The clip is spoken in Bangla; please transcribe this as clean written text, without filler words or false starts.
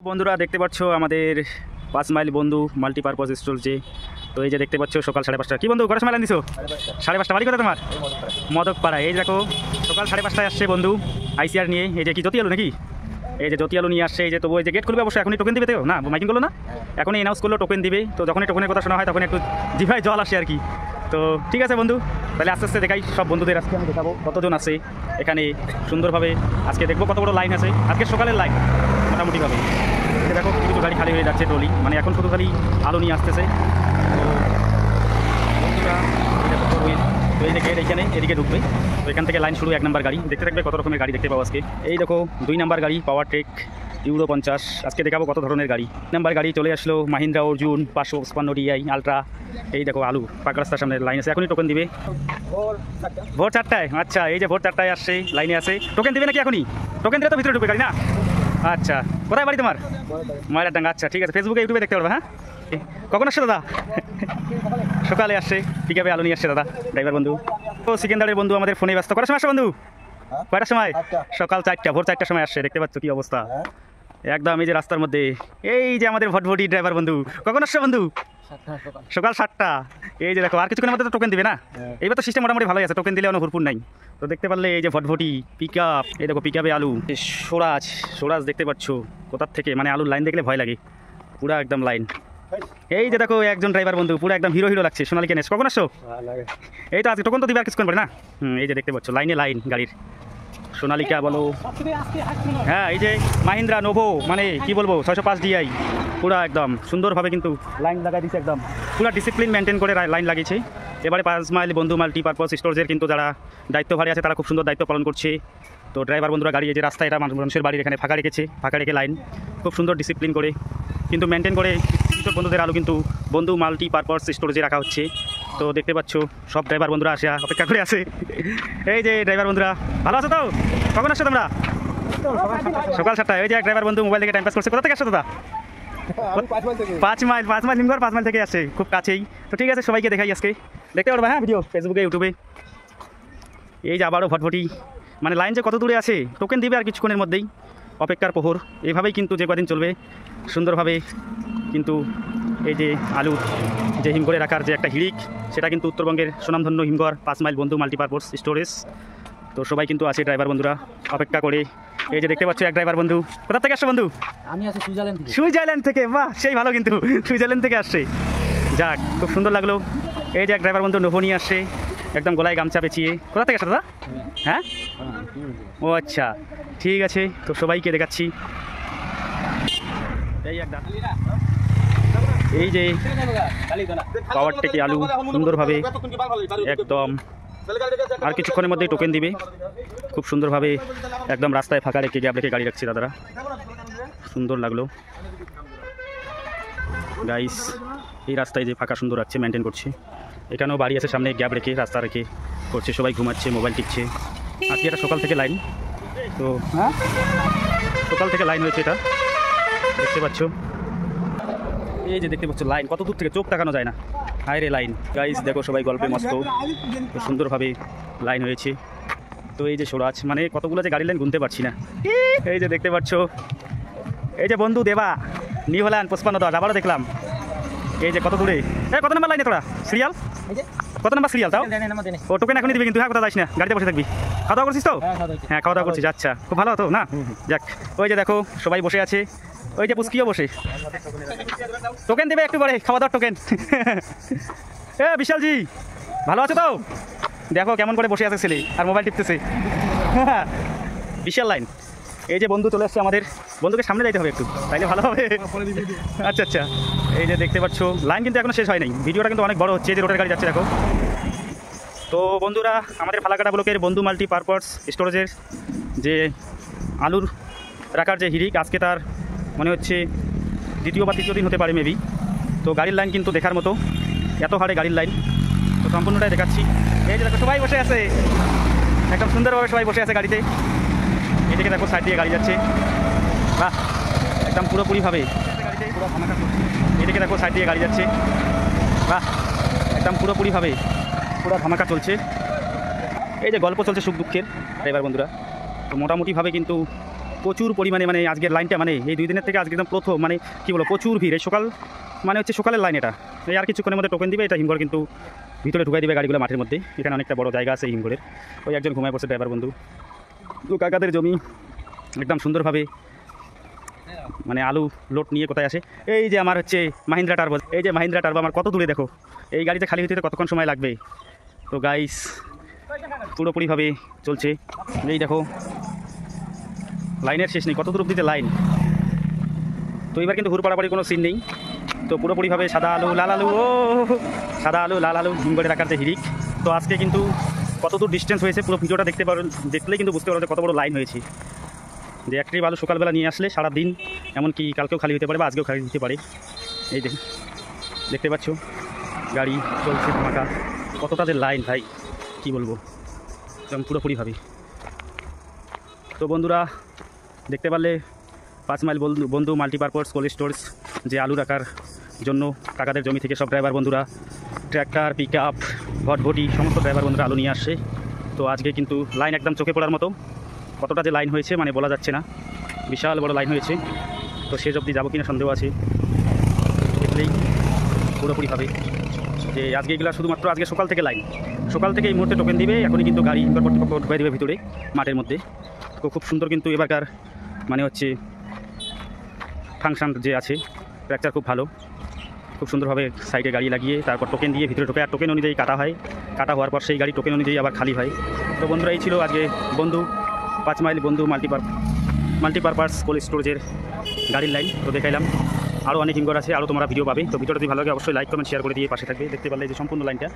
বন্ধুরা দেখতে পাচ্ছ আমাদের 5 মাইল বন্ধু মাল্টিপারপাস স্টল যে। তো এই যে দেখতে পাচ্ছ সকাল 5:30। কি বন্ধু কটার সময় লাইন দিছো? 5:30। বাড়ি কোথায় তোমার? মদকপাড়া। এই দেখো সকাল 5:30 আসছে বন্ধু আইসিআর নিয়ে। এই যে কি জ্যোতি আলু নাকি? এই যে জ্যোতি আলু নিয়ে আসছে। এই যে তবু এই যে গেট খুলবে অবশ্যই, এখনই টোকেন দিবে তো না? মাইকিং করলো না, এখনই অ্যানাউন্স করলো টোকেন দিবে। তো যখনই টোকেনের কথা শোনা হয় তখন একটু জিভায় জল আসে আর কি। তো ঠিক আছে বন্ধু, তাহলে আস্তে আস্তে দেখাই সব বন্ধুদের। আজকে আমি দেখাবো কতজন আছে এখানে সুন্দরভাবে। আজকে দেখবো কত বড় লাইন আছে আজকে সকালের লাইন মোটামুটিভাবে। দেখো কিছু কিছু গাড়ি খালি হয়ে যাচ্ছে ট্রলি, মানে এখন শুধু খালি আলু নিয়ে আসতেছে। তো বন্ধুরা তো এই দেখে এইখানে এদিকে ঢুকবে। তো এখান থেকে লাইন শুরু। 1 নম্বর গাড়ি দেখতে থাকবে কত রকমের গাড়ি দেখতে পাবো আজকে। এই দেখো 2 নম্বর গাড়ি পাওয়ার ট্রেক ইউরো 50। আজকে দেখাবো কত ধরনের গাড়ি। নম্বর গাড়ি চলে আসলো মাহিন্দ্রা অর্জুন 555 DI আলট্রা। এই দেখো আলু পাকা রাস্তার সামনে লাইন আছে, এখনই টোকেন দিবে ভোর 4টায়। আচ্ছা এই যে ভোর 4টায় আসছে, লাইনে আছে, টোকেন দিবে নাকি এখনই? টোকেন দিলে তো ভিতরে ঢুকবে গাড়ি না? আচ্ছা কোথায় বাড়ি তোমার? ময়লারডাঙ্গা। আচ্ছা ঠিক আছে, ফেসবুকে ইউটিউবে দেখতে পারবে। হ্যাঁ কখন আসছে দাদা? সকালে আসছে, পিকআপে আলু নিয়ে আসছে দাদা ড্রাইভার বন্ধু। তো সিকেন্দারের বন্ধু আমাদের ফোনে ব্যস্ত। কটার সময় আসছে বন্ধু? কয়টার সময়? সকাল 4টা, ভোর 4টার সময় আসছে। দেখতে পাচ্ছ কি অবস্থা একদম এই যে রাস্তার মধ্যে। এই যে আমাদের ভটভটি ড্রাইভার বন্ধু। কখন আসছে বন্ধু? সকাল 7টা। এই যে দেখো আর কিছুক্ষণের মধ্যে তো টোকেন দিবে না? এইবার তো সিস্টেম মোটামুটি ভালোই আছে, টোকেন দিলে অনেক ভরপুর নাই। তো দেখতে পারলে এই যে ভটভটি পিকআপ, এই দেখো পিকআপে আলু। সোরাজ দেখতে পাচ্ছ কোথার থেকে, মানে আলুর লাইন দেখলে ভয় লাগে, পুরা একদম লাইন। এই যে দেখো একজন ড্রাইভার বন্ধু পুরো একদম হিরো হিরো লাগছে। সোনালিকা নেস। কখন আসছো? এই তো আজকে টোকেন তো দিবে আর কিছুক্ষণ পরে না? এই যে দেখতে পাচ্ছ লাইনে লাইন গাড়ির। সোনালিকা বলো, হ্যাঁ এই যে মাহিন্দ্রা নোভো, মানে কি বলবো 605 DI পুরা একদম সুন্দরভাবে কিন্তু লাইন লাগাই দিচ্ছে, একদম পুরা ডিসিপ্লিন মেনটেন করে লাইন লাগিয়েছে। এবারে 5 মাইল বন্ধু মাল্টিপারপাস স্টোরেজের কিন্তু যারা দায়িত্বভারী আছে তারা খুব সুন্দর দায়িত্ব পালন করছে। তো ড্রাইভার বন্ধুরা গাড়ি এই যে রাস্তায় এটা মানুষের বাড়ির এখানে ফাঁকা রেখেছে, ফাঁকা রেখে লাইন খুব সুন্দর ডিসিপ্লিন করে কিন্তু মেনটেন করে কৃষক বন্ধুদের আলু কিন্তু বন্ধু মাল্টিপারপাস স্টোরেজে রাখা হচ্ছে। তো দেখতে পাচ্ছ সব ড্রাইভার বন্ধুরা আসে অপেক্ষা করে আছে। এই যে ড্রাইভার বন্ধুরা ভালো আছো তো? কখন আসছো তোমরা? সকাল 7টায়। ওই যে এক ড্রাইভার বন্ধু মোবাইল থেকে টাইম পাস করছে। কোথা থেকে আসছো দাদা? 5 মাইল নিমঘর 5 মাইল থেকে আসছে, খুব কাছেই। তো ঠিক আছে সবাইকে দেখাই আজকে, দেখতে পারবে হ্যাঁ ভিডিও ফেসবুকে ইউটিউবে। এই যে আবারও ভটভটি, মানে লাইন যে কত দূরে আছে, টোকেন দিবে আর কিছুক্ষণের মধ্যেই, অপেক্ষার প্রহর। এইভাবেই কিন্তু যে কদিন চলবে সুন্দরভাবে কিন্তু এই যে আলু যে হিমঘরে রাখার যে একটা হিড়িক, সেটা কিন্তু উত্তরবঙ্গের সুনামধন্য হিমঘর 5 মাইল বন্ধু মাল্টিপারপাস স্টোরেজ। তো সবাই কিন্তু আছে ড্রাইভার বন্ধুরা অপেক্ষা করে। এই যে দেখতে পাচ্ছ এক ড্রাইভার বন্ধু। কোথা থেকে আসছো বন্ধু? আমি আছি সুইজারল্যান্ড। সুইজারল্যান্ড থেকে? বাহ সেই ভালো, কিন্তু সুইজারল্যান্ড থেকে আসছে, যাক খুব সুন্দর লাগলো। এই যে এক ড্রাইভার বন্ধু নোভো নিয়ে আসছে, একদম গলায় গামছা পেঁচিয়ে। কোথা থেকে আসছো দাদা? হ্যাঁ ও আচ্ছা ঠিক আছে, তো সবাইকে দেখাচ্ছি। এই যে পাওয়ার টেকে আলু সুন্দরভাবে একদম আর কিছুক্ষণের মধ্যেই টোকেন দিবে খুব সুন্দরভাবে, একদম রাস্তায় ফাঁকা রেখে গ্যাপ রেখে গাড়ি রাখছে দাদারা, সুন্দর লাগলো গাইস। এই রাস্তায় যে ফাঁকা সুন্দর রাখছে, মেনটেন করছে। এখানেও বাড়ি আছে সামনে, গ্যাপ রেখে রাস্তা রেখে করছে, সবাই ঘুমাচ্ছে, মোবাইল টিপছে। আজকে এটা সকাল থেকে লাইন, তো হ্যাঁ সকাল থেকে লাইন হয়েছে, এটা দেখতে পাচ্ছ। এই যে দেখতে পাচ্ছ লাইন কত দূর থেকে চোখ তাকানো যায় না, হায় রে লাইন। গাইস দেখো সবাই গল্পে মস্ত, খুব সুন্দরভাবে লাইন হয়েছে। তো এই যে সোরাজ, মানে কতগুলো যে গাড়ির লাইন গুনতে পারছি না। এই যে দেখতে পাচ্ছ এই যে বন্ধু দেবা নিউ হল্যান্ড 55 আবারও দেখলাম। এই যে কত দূরে, কত নম্বর লাইনে তোরা? সিরিয়াল কত নম্বর সিরিয়াল? তাও ও টোকেন এখনই দিবি কিন্তু, হ্যাঁ কথা যাইস না, গাড়িতে বসে থাকবি। খাওয়া দাওয়া করছিস তো? হ্যাঁ খাওয়া দাওয়া করছিস, আচ্ছা খুব ভালো হতো না। যাক ওই যে দেখো সবাই বসে আছে, ওই যে পুস্কিও বসে, টোকেন দেবে একটু পরে, খাওয়া দাওয়ার টোকেন। বিশালজি ভালো আছো তো? দেখো কেমন করে বসে আছে ছেলে আর মোবাইল টিপতেছে। বিশাল লাইন। এই যে বন্ধু চলে আসছে আমাদের, বন্ধুকে সামনে যাইতে হবে একটু, তাইলে ভালো হবে। আচ্ছা আচ্ছা এই যে দেখতে পাচ্ছ লাইন কিন্তু এখনো শেষ হয় নাই, ভিডিওটা কিন্তু অনেক বড় হচ্ছে। যে রোডের গাড়ি যাচ্ছে দেখো। তো বন্ধুরা আমাদের ফালাকাটা ব্লকের বন্ধু মাল্টিপারপাস স্টোরেজের যে আলুর রাখার যে হিড়িক, আজকে তার মনে হচ্ছে 2য় বা 3য় দিন হতে পারে মেবি। তো গাড়ির লাইন কিন্তু দেখার মতো, এত হারে গাড়ির লাইন, তো সম্পূর্ণটাই দেখাচ্ছি। এই যে দেখো সবাই বসে আছে, একদম সুন্দরভাবে সবাই বসে আছে গাড়িতে। এদিকে দেখো সাইড দিয়ে গাড়ি যাচ্ছে, বাহ একদম পুরোপুরিভাবে গাড়িতে পুরো ধামাকা চলছে। এদিকে দেখো সাইড দিয়ে গাড়ি যাচ্ছে, বাহ একদম পুরোপুরিভাবে পুরো ধামাকা চলছে। এই যে গল্প চলছে সুখ দুঃখের ড্রাইভার বন্ধুরা। তো মোটামুটিভাবে কিন্তু প্রচুর পরিমাণে মানে আজকের লাইনটা মানে এই 2 দিনের থেকে আজকে একদম প্রথম মানে কী বলো প্রচুর ভিড়। এই সকাল মানে হচ্ছে সকালের লাইন এটা। এই আর কিছুক্ষণের মধ্যে টোকেন দিবে, এটা হিমঘর কিন্তু ভিতরে ঢুকাই দিবে গাড়িগুলো মাঠের মধ্যে। এখানে অনেকটা বড় জায়গা আছে এই হিমঘরের। ওই একজন ঘুমায় পড়ছে ড্রাইভার বন্ধু। তো কাকাদের জমি একদম সুন্দরভাবে মানে আলু লোড নিয়ে কোথায় আসে। এই যে আমার হচ্ছে মাহিন্দ্রা টার্বো, এই যে মাহিন্দ্রা টার্বো আমার কত দূরে দেখো। এই গাড়িতে খালি হতে কতক্ষণ সময় লাগবে। তো গাইস পুরোপুরিভাবে চলছে। এই দেখো লাইনের শেষ নেই, কত দূর অব্দিতে লাইন। তো এবার কিন্তু হুড় পাড়াপাড়ি কোনো সিন নেই। তো পুরোপুরিভাবে সাদা আলু লাল আলু, ও সাদা আলু লাল আলু হিমঘরে রাখার যে হিরিক। তো আজকে কিন্তু কত দূর ডিস্টেন্স হয়েছে পুরো ভিডিওটা দেখতে পারেন, দেখলেই কিন্তু বুঝতে পারবেন কত বড় লাইন হয়েছে। যে একটি আলু সকালবেলা নিয়ে আসলে সারা দিন এমনকি কালকেও খালি হতে পারে বা আজকেও খালি হতে পারে। এই দেখতে পাচ্ছ গাড়ি চলছে ধামাকা, কত তাদের লাইন ভাই কি বলবো একদম পুরোপুরিভাবে। তো বন্ধুরা দেখতে পারলে 5 মাইল বন্ধু মাল্টিপারপাস কোল্ড স্টোরেজ যে আলু রাখার জন্য কাকাদের জমি থেকে সব ড্রাইভার বন্ধুরা ট্র্যাক্টর পিক আপ ভটভটি সমস্ত ড্রাইভার বন্ধুরা আলু নিয়ে আসছে। তো আজকে কিন্তু লাইন একদম চোখে পড়ার মতো, কতটা যে লাইন হয়েছে মানে বলা যাচ্ছে না, বিশাল বড় লাইন হয়েছে। তো শেষ অবধি যাবো কিনা সন্দেহ আছে, দেখলেই পুরোপুরিভাবে যে আজকে এগুলো শুধুমাত্র আজকে সকাল থেকে লাইন, সকাল থেকে এই মুহূর্তে টোকেন দিবে। এখনই কিন্তু গাড়ি কর্তৃপক্ষ ঢুকাই দেবে ভিতরে মাঠের মধ্যে। তো খুব সুন্দর কিন্তু এবারকার মানে হচ্ছে ফাংশন যে আছে স্ট্রাকচার খুব ভালো, খুব সুন্দরভাবে সাইডে গাড়ি লাগিয়ে তারপর টোকেন দিয়ে ভিতরে ঢোকে। আর টোকেন অনুযায়ী কাটা হয়, কাটা হওয়ার পর সেই গাড়ি টোকেন অনুযায়ী আবার খালি হয়। তো বন্ধুরা এই ছিল আজকে বন্ধু 5 মাইল বন্ধু মাল্টিপারপাস কোল্ড স্টোরেজের গাড়ির লাইন। তো দেখাইলাম, আরও অনেক হিমঘর আছে, আরও তোমরা ভিডিও পাবে। তো ভিডিওটা যদি ভালো লাগে অবশ্যই লাইক কমেন্ট শেয়ার করে দিয়ে পাশে থাকবে। দেখতে পারলে যে সম্পূর্ণ লাইনটা